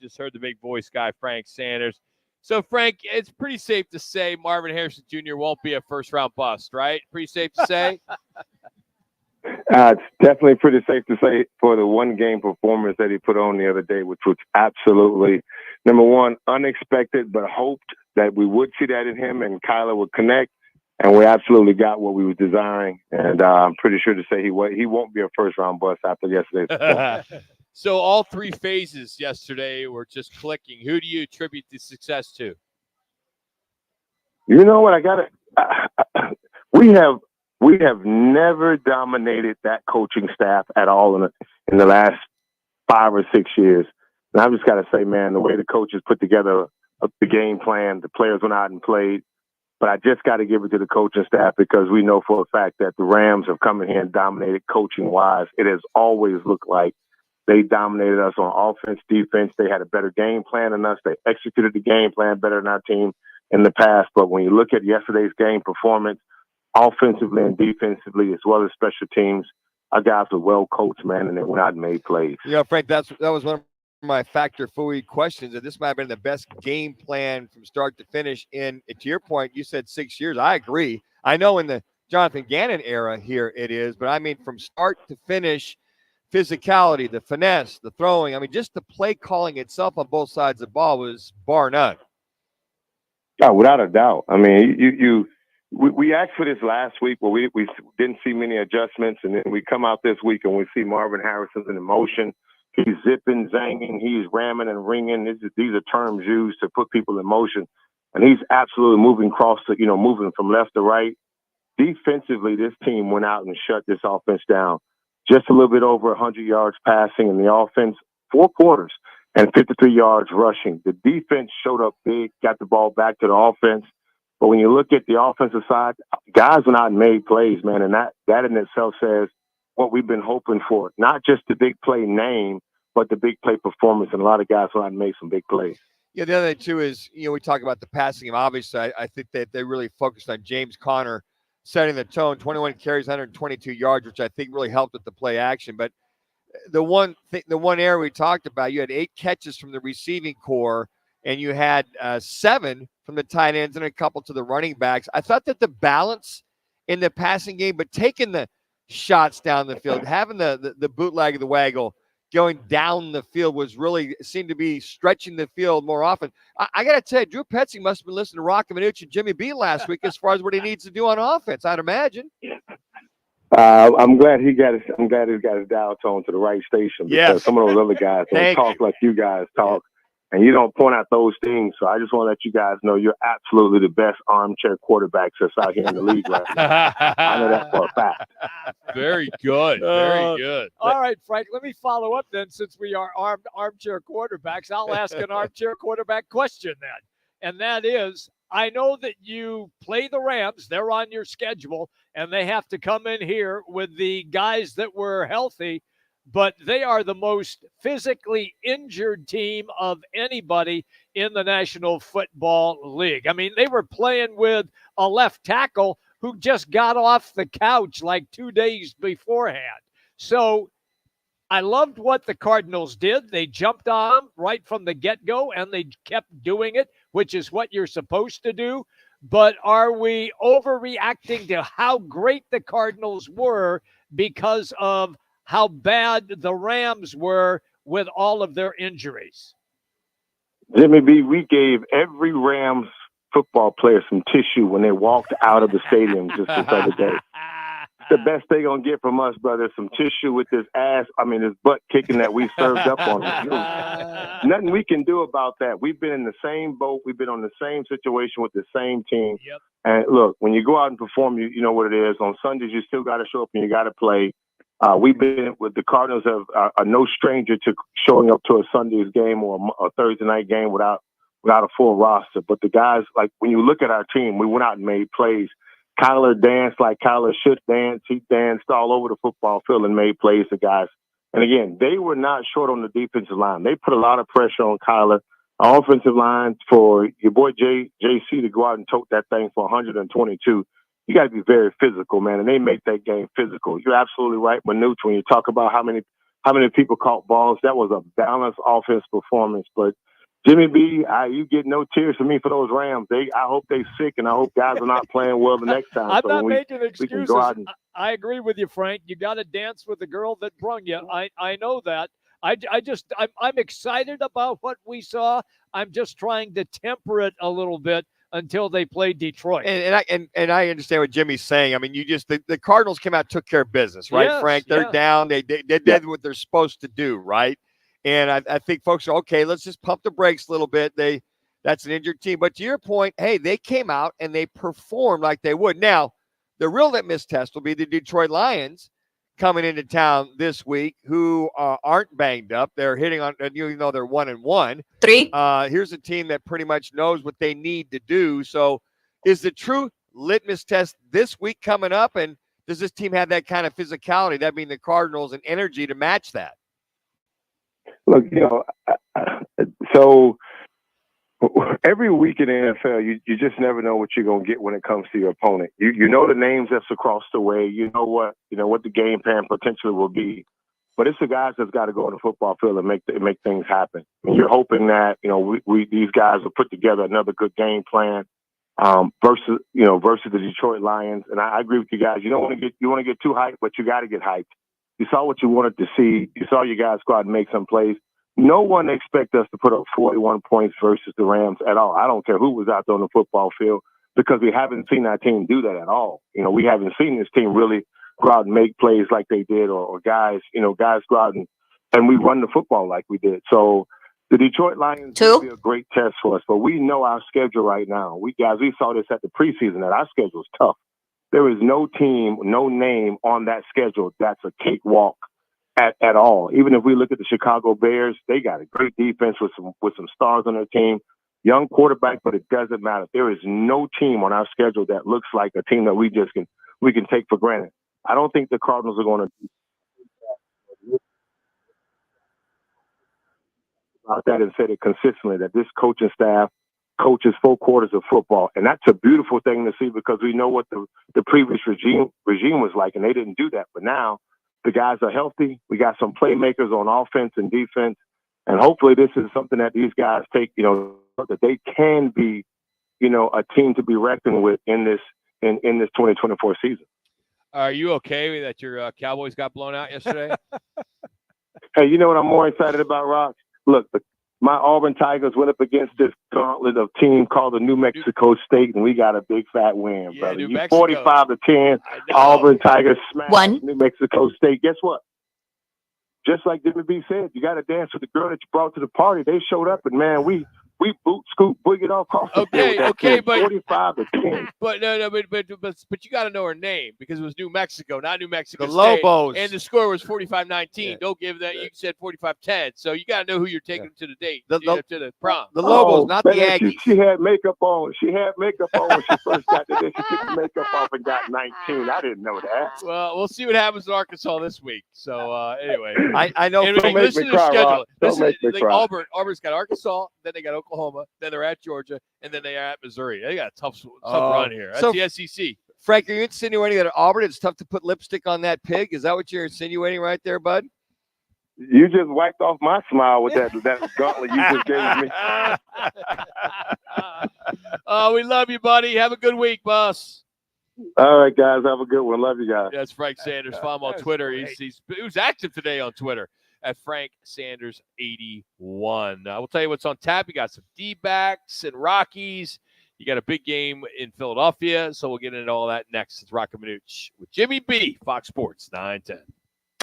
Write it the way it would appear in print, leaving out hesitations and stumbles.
just heard the big voice guy, Frank Sanders. So, Frank, it's pretty safe to say Marvin Harrison Jr. won't be a first-round bust, right? Pretty safe to say? It's definitely pretty safe to say for the one-game performance that he put on the other day, which was absolutely, number one, unexpected, but hoped that we would see that in him and Kyler would connect. And we absolutely got what we were desiring. And I'm pretty sure to say he won't be a first-round bust after yesterday's performance. So all three phases yesterday were just clicking. Who do you attribute the success to? You know what? We have never dominated that coaching staff at all in the last 5 or 6 years. And I've just got to say, man, the way the coaches put together the game plan, the players went out and played. But I just got to give it to the coaching staff because we know for a fact that the Rams have come in here and dominated coaching-wise. It has always looked like they dominated us on offense, defense. They had a better game plan than us. They executed the game plan better than our team in the past. But when you look at yesterday's game performance, offensively and defensively, as well as special teams, our guys were well coached, man, and they went out and made plays. Yeah, Frank, that was one of my Factor 4 questions, and this might have been the best game plan from start to finish. And to your point, you said 6 years. I agree. I know in the Jonathan Gannon era here it is, but I mean from start to finish, physicality, the finesse, the throwing. I mean, just the play calling itself on both sides of the ball was bar none. Yeah, without a doubt. I mean, we asked for this last week, but we didn't see many adjustments, and then we come out this week and we see Marvin Harrison in motion. He's zipping, zanging, he's ramming and ringing. These are terms used to put people in motion, and he's absolutely moving moving from left to right. Defensively, this team went out and shut this offense down. Just a little bit over 100 yards passing in the offense, 4 quarters, and 53 yards rushing. The defense showed up big, got the ball back to the offense. But when you look at the offensive side, guys went out and made plays, man, and that in itself says what we've been hoping for. Not just the big play name, but the big play performance, and a lot of guys went out and made some big plays. Yeah, the other thing, too, is, we talk about the passing game. Obviously, I think that they really focused on James Conner setting the tone, 21 carries, 122 yards, which I think really helped with the play action. But the one area we talked about, you had 8 catches from the receiving core, and you had 7 from the tight ends and a couple to the running backs. I thought that the balance in the passing game, but taking the shots down the field, having the bootleg of the waggle going down the field seemed to be stretching the field more often. I got to tell you, Drew Petzing must have been listening to Rocco Minucci and Jimmy B last week as far as what he needs to do on offense, I'd imagine. I'm glad he got his dial tone to the right station, because some of those other guys don't talk like you guys talk. And you don't point out those things. So I just want to let you guys know you're absolutely the best armchair quarterbacks that's out here in the league right now. I know that for a fact. Very good. Very good. All right, Frank, let me follow up then. Since we are armchair quarterbacks, I'll ask an armchair quarterback question then. And that is, I know that you play the Rams. They're on your schedule, and they have to come in here with the guys that were healthy. But they are the most physically injured team of anybody in the National Football League. I mean, they were playing with a left tackle who just got off the couch like 2 days beforehand. So I loved what the Cardinals did. They jumped on them right from the get-go, and they kept doing it, which is what you're supposed to do. But are we overreacting to how great the Cardinals were because of how bad the Rams were with all of their injuries? Jimmy B, we gave every Rams football player some tissue when they walked out of the stadium just this other day. The best they're going to get from us, brother, some tissue with this butt kicking that we served up on them. Nothing we can do about that. We've been in the same boat. We've been on the same situation with the same team. Yep. And look, when you go out and perform, you know what it is. On Sundays, you still got to show up and you got to play. We've been with the Cardinals are no stranger to showing up to a Sunday's game or a Thursday night game without a full roster. But the guys, like when you look at our team, we went out and made plays. Kyler danced like Kyler should dance. He danced all over the football field and made plays to guys. And again, they were not short on the defensive line. They put a lot of pressure on Kyler. Our offensive line, for your boy JC to go out and tote that thing for 122. You got to be very physical, man, and they make that game physical. You're absolutely right, Manuch, when you talk about how many how many people caught balls. That was a balanced offense performance. But Jimmy B, you get no tears from me for those Rams. I hope they sick, and I hope guys are not playing well the next time. I'm so not we making excuses. can go out and I agree with you, Frank. You got to dance with the girl that brung you. I know that. I'm excited about what we saw. I'm just trying to temper it a little bit until they play Detroit. And I understand what Jimmy's saying. I mean, the Cardinals came out, took care of business, right, Yes, Frank? They're down. They did what they're supposed to do, right? And I think folks are okay. Let's just pump the brakes a little bit. That's an injured team. But to your point, hey, they came out and they performed like they would. Now, the real litmus test will be the Detroit Lions coming into town this week, who aren't banged up. They're hitting on, even though they're 1-1. Here's a team that pretty much knows what they need to do. So is the true litmus test this week coming up? And does this team have that kind of physicality, that being the Cardinals, and energy to match that? Look, so every week in the NFL, you just never know what you're gonna get when it comes to your opponent. You know the names that's across the way. You know what the game plan potentially will be. But it's the guys that's got to go on the football field and make things happen. And you're hoping that these guys will put together another good game plan versus the Detroit Lions. And I agree with you guys. You want to get too hyped, but you got to get hyped. You saw what you wanted to see. You saw your guys go out and make some plays. No one expects us to put up 41 points versus the Rams at all. I don't care who was out there on the football field, because we haven't seen our team do that at all. We haven't seen this team really go out and make plays like they did, or guys go out and we run the football like we did. So the Detroit Lions will be a great test for us, but we know our schedule right now. We saw this at the preseason, that our schedule is tough. There is no team, no name on that schedule that's a cakewalk at all. Even if we look at the Chicago Bears, they got a great defense with some stars on their team, young quarterback, but it doesn't matter. There is no team on our schedule that looks like a team that we can take for granted. I don't think the Cardinals are going to do about that and said it consistently, that this coaching staff coaches 4 quarters of football. And that's a beautiful thing to see, because we know what the previous regime was like, and they didn't do that. But now the guys are healthy. We got some playmakers on offense and defense. And hopefully this is something that these guys take, that they can be, a team to be reckoned with in this 2024 season. Are you okay that your Cowboys got blown out yesterday? Hey, you know what I'm more excited about, Rock? Look, my Auburn Tigers went up against this gauntlet of team called the New Mexico State, and we got a big fat win, brother. New You Mexico. 45-10, Auburn Tigers smashed New Mexico State. Guess what? Just like Jimmy B said, you got to dance with the girl that you brought to the party. They showed up, and man, we boot scoop boogied off across the field. Okay, but 45-10. But but you got to know her name, because it was New Mexico, not New Mexico The State. Lobos. And the score was 45-19. Yeah. Don't give that. You said 45-10. So you got to know who you're taking to the date, to the prom. The Lobos, not the Aggies. She had makeup on. She had makeup on when she first got there. Then she took the makeup off and got 19. I didn't know that. Well, we'll see what happens in Arkansas this week. So anyway, I know. Anyway, Don't make listen me to the cry, schedule. Rob. Don't make me cry. Auburn's got Arkansas, then they got Oklahoma, then they're at Georgia, and then they are at Missouri. They got a tough run here. That's the SEC. Frank, are you insinuating that at Auburn it's tough to put lipstick on that pig? Is that what you're insinuating right there, bud? You just wiped off my smile with that gauntlet you just gave me. We love you, buddy. Have a good week, boss. All right, guys. Have a good one. Love you guys. That's Frank Sanders. Follow him on Twitter. He was active today on Twitter at Frank Sanders 81. We'll tell you what's on tap. You got some D-backs and Rockies. You got a big game in Philadelphia, so we'll get into all that next. It's Rock and Minuch with Jimmy B, Fox Sports 910.